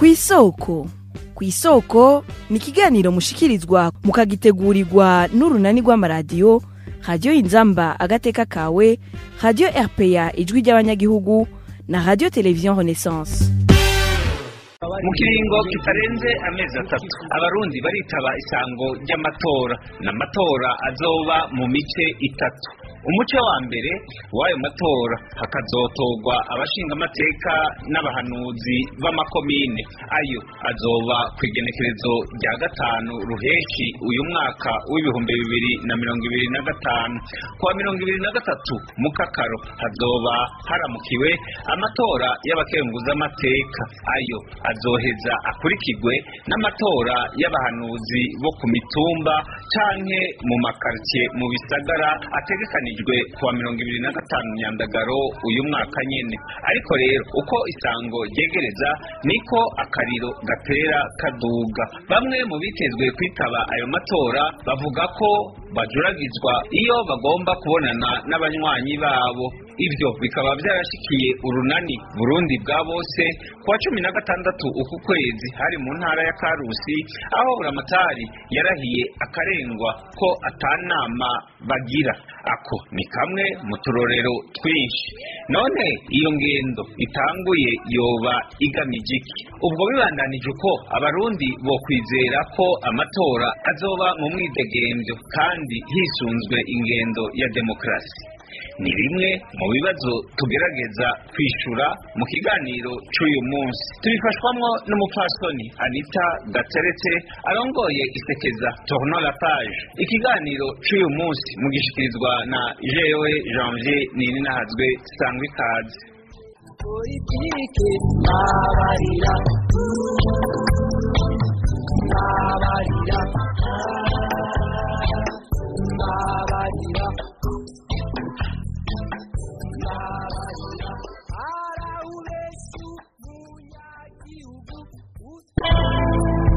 Kw'isoko. Kw'isoko ni ikiganiro mushikirizwa mukagitegurirwa n'urunani rw'amaradiyo Radio Inzamba agateka kawe, Radio RPA ijwi ry'abanyagihugu na Radio Television Renaissance. Mu kiringo kitarenze amezi 3 abarundi baritaba isango ry'amatora n'amatora azoba mu mice 3. Umuce wa mbere w'ayo matora hakazotorwa abashinga amateka n'abahanuzi b'amakomine. Ayo azoba kwigenekerezo rya 5 ruheshi uyu mwaka w'ibihumbi 2025. Kwa 2023 mu kakaro hazoba haramukiwe amatora y'abakenguza amateka. Ayo azoheza akurikirwe n'amatora y'abahanuzi bo ku mitumba canke mu makartie mu bisagara ategekanijwe kuwa 2025 Nyandagaro uyu mwaka nyene. Ariko rero uko isango ryegereza niko akariro gatera kaduga. Bamwe mu bitezwe kwitaba ayo matora bavuga ko bajuragizwa iyo bagomba kubonana n'abanywanyi babo. Ivyo bikaba byarashikiye urunani Burundi bwa bose kuwa 16 uku kwezi hari mu ntara ya Karusi, aho buramatari yarahiye akarengwa ko atanama bagira. Ako ni kamwe mu turorero twinshi. None iyo ngendo itanguye yoba igamije iki? Ubwo bibandanije uko abarundi bo kwizera ko amatora azoba mu mwidegemvyo kandi hisunzwe ingendo ya demokrasi. Ni bimwe mu bibazo tugerageza kwishura mu kiganiro cy'uyu munsi. Tubifashwamwo n'umupfasoni Anita Gateretse arongoye isekeza Tourno la Page. Ikiganiro cy'uyu munsi mugishikirizwa na jewe Janvier Nininahazwe sangwe ikaze. Politike nabarira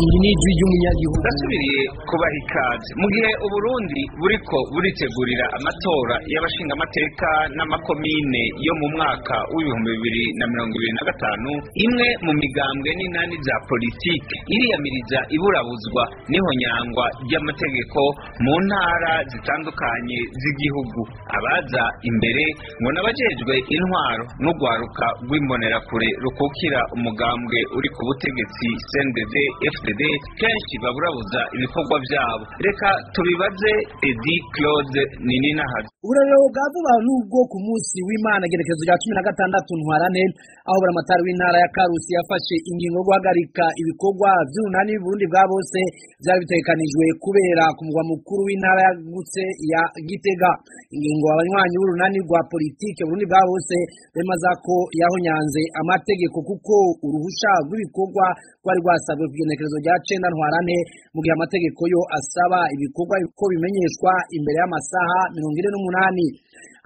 iri ni ijwi ry'umunyagihugu. Ndasubiriye kubaha ikaze mu gihe Uburundi buriko buritegurira amatora y'abashinga amateka n'amakomine yo mu mwaka w'ibihumbi 2025. Imwe mu migambwe n'inani za politike iriyamiriza iburabuzwa n'ihonyangwa ry'amategeko mu ntara zitandukanye z'igihugu. Abaza imbere ngo nabajejwe intwaro n'ugwaruka rw'imbonerakure rukukira umugambwe uri ku butegetsi CNDD FDD kenshi baburabuza ibikorwa byabo. Reka tubibaze Edi Claude Nininahazwe. Urarero bwavuga n'ubwo ku munsi w'Imana gerekezo rya 16 Ntwarante, aho buramatari w'intara ya Karusi yafashe ingingo yo guhagarika ibikorwa by'urunani Burundi bwa bose byari bitekanijwe kubera ku mugwa mukuru w'intara yagutse ya Gitega. Ingingo abanywanyi b'urunani rwa politike Burundi bwa bose bemaza ko yahonyanze amategeko kuko uruhusha rw'ibikorwa rwari rwasabwe kugenekerezo rya 9 Ntwarante, mu gihe amategeko yo asaba ibikorwa ko bimenyeshwa imbere y'amasaha 48.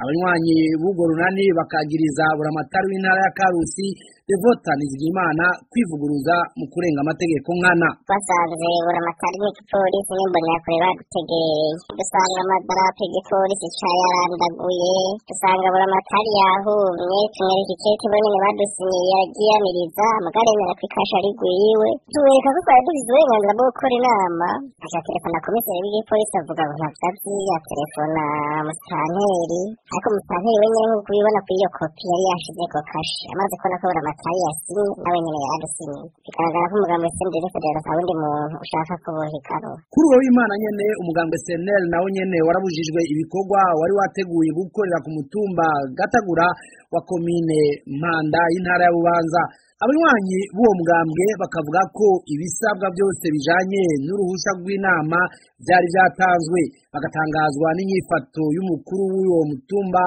Abanywanyi b'urwo runani bakagiriza buramatari w'intara ya Karusi Devota Nizigimana kwivuguruza mu kurenga amategeko nkana. Basanze buramatari w'igipolisi n'imbonerakure badutegereye, dusanga amadarapo y'igipolisi cayarandaguye, dusanga buramatari yahumye, tumwereka ikete bonyene badusinyiye yagiyamiriza mugaremera kwikasha rigwiwe, tuwereka ko twari dufise uburenganzira bwo gukora inama. Aca telefona komiseri w'igipolisi avuga ngo ntavyo ya telefona musitanteri, ariko musitanteri wenyene nk'uko ubibona kuri iyo kopi yari yashizeko kashe, amaze kubona ko buramatari yasinye nawe nyene yaradusinye, bigaragara ko umugambi CNDD FDD atawundi muntu ushaka kubohekano. Kuri uwo w'Imana nyene umugambi CNL nawo nyene warabujijwe ibikorwa wari wateguye gukorera ku mutumba Gatagura wa komine Mpanda y'intara ya Bubanza. Abanywanyi b'uwo mugambwe bakavuga ko ibisabwa byose bijanye n'uruhusha rw'inama byari byatanzwe, bagatangazwa n'inyifato y'umukuru w'uwo mutumba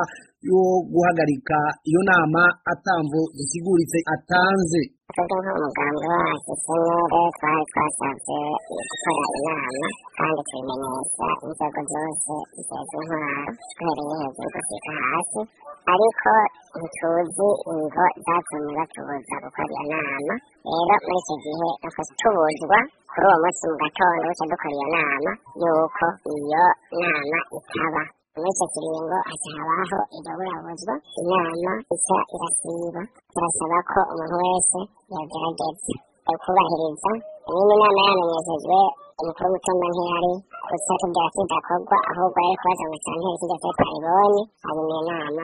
yo guhagarika iyo nama atamvo zisiguritse atanze. Twebwe nk'umugambwe wacu CNL twari twasavye gukora inama kandi tubimenyesha inzego zose zishinzwe intwaro duhereye hejuru gushika hasi, ariko ntituzi ingo zatumye batubuza gukora iyo nama. Rero muri icyo gihe twese tubuzwa kuri uwo munsi mu gatondo buca dukora iyo nama yuko iyo nama itaba. Muri icyo kiringo haca habaho iryo burabuzwa, inama ica irasiba. Turasaba ko umuntu wese yogerageza kubahiriza nyine inama yamenyeshejwe umukuru w'umutumba ntiyari gusa tubwira ko idakorwa ahubwo yari kubaza ngo cyanteri kijya cyo twayibonye hanyuma iyo nama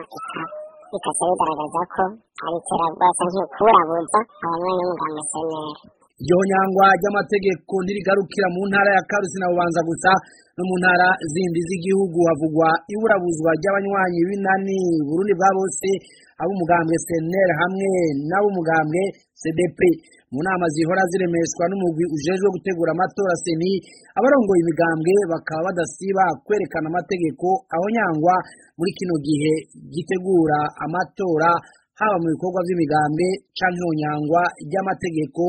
ikaba bigaragaza ko ari iterabwoba nk'ukurabuza abanywanyi b'umugambi CNL. Iryo nyangwa ry'amategeko ntirigarukira mu ntara ya Karusi na Bubanza gusa no mu ntara zindi z'igihugu havugwa iburabuzwa ry'abanywanyi b'inani Burundi bwa bose ab'umugambwe CNL hamwe n'ab'umugambwe CDP mu nama zihora ziremeshwa n'umugwi ujejwe gutegura amatora seni abarongoye imigambwe bakaba badasiba kwerekana amategeko aho nyangwa muri kino gihe gitegura amatora haba mu bikorwa by'imigambwe canke nyangwa ry'amategeko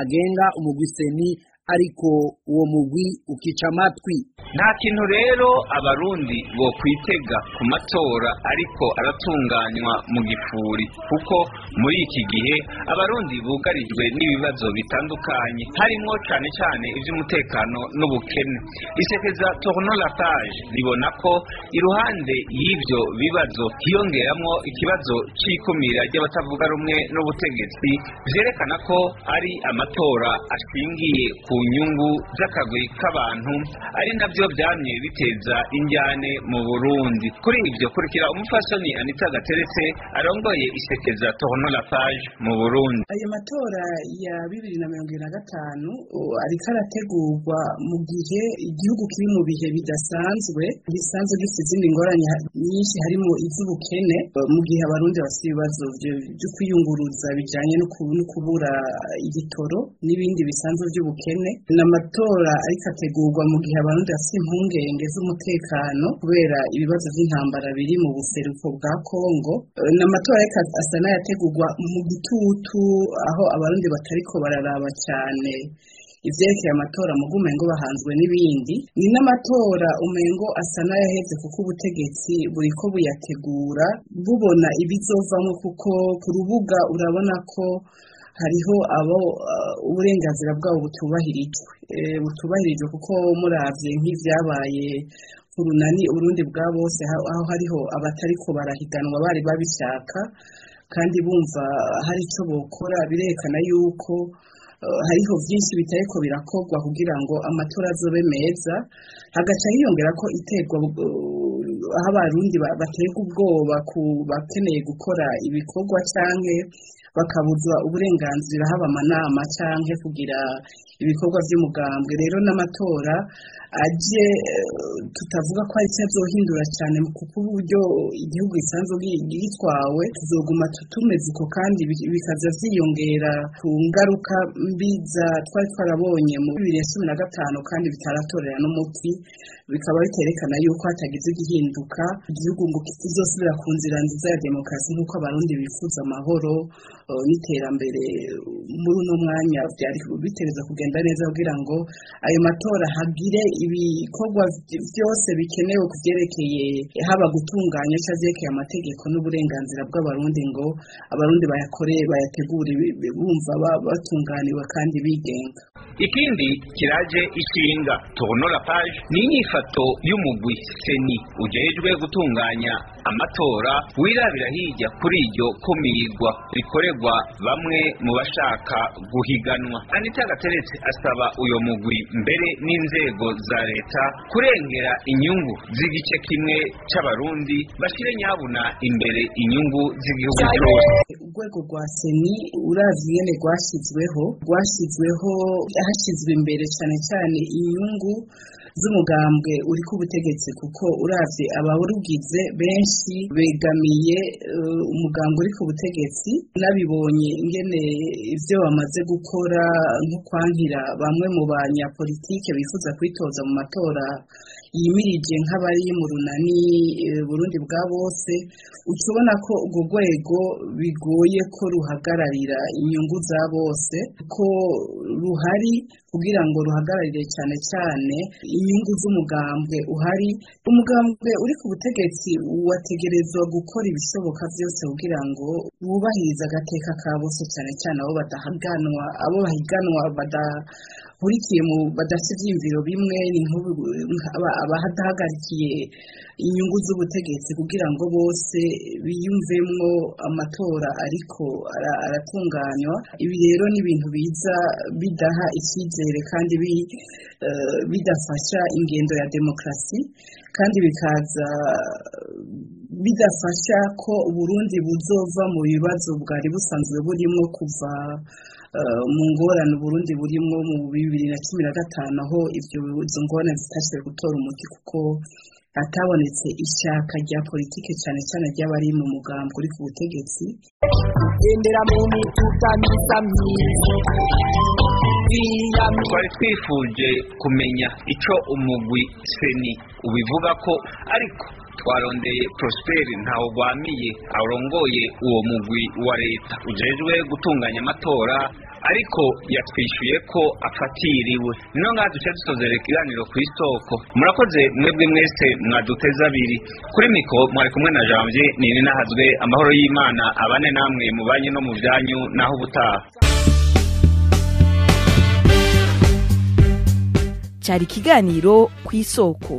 agenga umugwi seni ariko uwo mugwi ukica amatwi. Nta kintu rero abarundi bo kwitega ku matora ariko aratunganywa mu gifuri kuko muri iki gihe abarundi bugarijwe n'ibibazo bitandukanye harimo cyane cyane iby'umutekano n'ubukene. Isekeza Tournon la Page ribona ko iruhande y'ibyo bibazo hiyongeramo ikibazo c'ikumira ry'abatavuga rumwe n'ubutegetsi vyerekana ko ari amatora ashingiye ku nyungu z'akagwi k'abantu ari nabyo byamye biteza injyane mu Burundi. Kuri ibyo kurikira umufasoni Anita Gateretse arongoye isekeza Tournon la Page mu Burundi. Ayo matora ya 2025 ariko arategurwa mu gihe igihugu kiri mu bihe bisanzwe gifite izindi ngorane nyinshi harimo iz'ubukene mu gihe abarundi bafite ibibazo byo kwiyunguruza bijanye no kubura igitoro n'ibindi bisanzwe by'ubukene. N'amatora ariko ategurwa mu gihe abarundi bafite impungenge z'umutekano kubera ibibazo by'intambara biri mu buseruko bwa Kongo. N'amatora ariko asa n'ayategurwa mu gitutu aho abarundi batariko bararaba cyane ivyerekeye amatora mu gumengo bahanzwe n'ibindi. Ni n'amatora umengo asa n'ayaheze kuko ubutegetsi buriko buyategura bubona ibizovamwo kuko ku rubuga urabona ko hariho abo uburenganzira bwabo butubahirijwe kuko muravye nk'ivyabaye ku runani Urundi bwa bose aho hariho abatariko barahiganwa bari babishaka kandi bumva hari ico bokora birekana yuko hariho byinshi bitariko birakorwa kugira ngo amatora azobe meza. Hagaca hiyongera ko iterwa aho abarundi baterwa ubwoba ku bakeneye gukora ibikorwa canke bakabuzwa uburenganzira haba amanama canke kugira ibikorwa by'umugambwe. Rero n'amatora aje tutavuga ko ari cyazohindura cyane kuko uburyo igihugu gisanzwe gitwawe tuzoguma tumeze uko kandi bikaza vyiyongera ku ngaruka mbiza twari twarabonye mu 2015 kandi bitaratorera n'umuti bikaba biterekana yuko hatagize igihinduka igihugu ngo kizosubira ku nzira nziza ya demokarasi nk'uko abarundi bifuza amahoro n'iterambere. Muri uno mwanya byari bitereza kugenda neza kugira ngo ayo matora hagire ibikorwa byose bikenewe kuvyerekeye haba gutunganya cyazekeye amategeko n'uburenganzira bw'abarundi ngo abarundi bayategure bumva batunganiwe kandi bigenga. Ikindi kiraje ishinga Tournon la Page ni inyifato y'umugwi seni ujejwe gutunganya amatora wirabira hirya kuri iryo kumirwa rikorerwa bamwe mu bashaka guhiganwa. Anita Gateretse asaba uyo mugwi mbere n'inzego za leta kurengera inyungu z'igice kimwe c'abarundi bashire nyabuna imbere inyungu z'igihugu cyose. Urwego rwa seni uravye nyene rwashizweho hashyizwe imbere cyane cyane inyungu z'umugambwe uri ku butegetsi kuko uravye abarugize benshi begamiye umugambwe uri ku butegetsi. Nabibonye ingene ivyo bamaze gukora nko kwankira bamwe mu banyapolitike bifuza kwitoza mu matora yimirije nk'abari mu runani Burundi bwa bose. Ucubona ko urwo rwego bigoye ko ruhagararira inyungu za bose ko ruhari kugira ngo ruhagararire cyane cyane inyungu z'umugambwe uhari. Umugambwe uri ku butegetsi wategerezwa gukora ibishoboka byose kugira ngo wubahirize agateka ka bose cyane cyane abo bahiganwa badahurikiye mu badafite ivyiyumviro bimwe ni abahadahagarikiye inyungu z'ubutegetsi kugira ngo bose biyumvemwo amatora ariko aratunganywa. Ibi rero ni ibintu biza bidaha icyizere kandi bidafasha ingendo ya demokarasi, kandi bikaza bidafasha ko Burundi buzova mu bibazo bwari busanzwe burimo kuva mu ngorane Burundi burimo mu 2015 aho izo ngorane zitashoboye gutora umuti kuko atabonetse ishyaka rya politike cyane cyane ry'abari mu mugambi uri ku butegetsi. Endera mu mituta myiza twari twifuje kumenya ico umugwi seni ubivuga ko, ariko twarondeye Prosper Ntawugwamiye arongoye uwo mugwi wa leta ujejwe gutunganya amatora, ariko yatwishuye ko afatiriwe. Nino ngaha duce dusozera ikiganiro kw'isoko. Murakoze mwebwe mwese mwaduteza abiri. Kuri mikro mwari kumwe na Janvier Ninahazwe. Amahoro y'Imana abane namwe mu banyu no mu byanyu naho ubutaha. Cyari ikiganiro kw'isoko.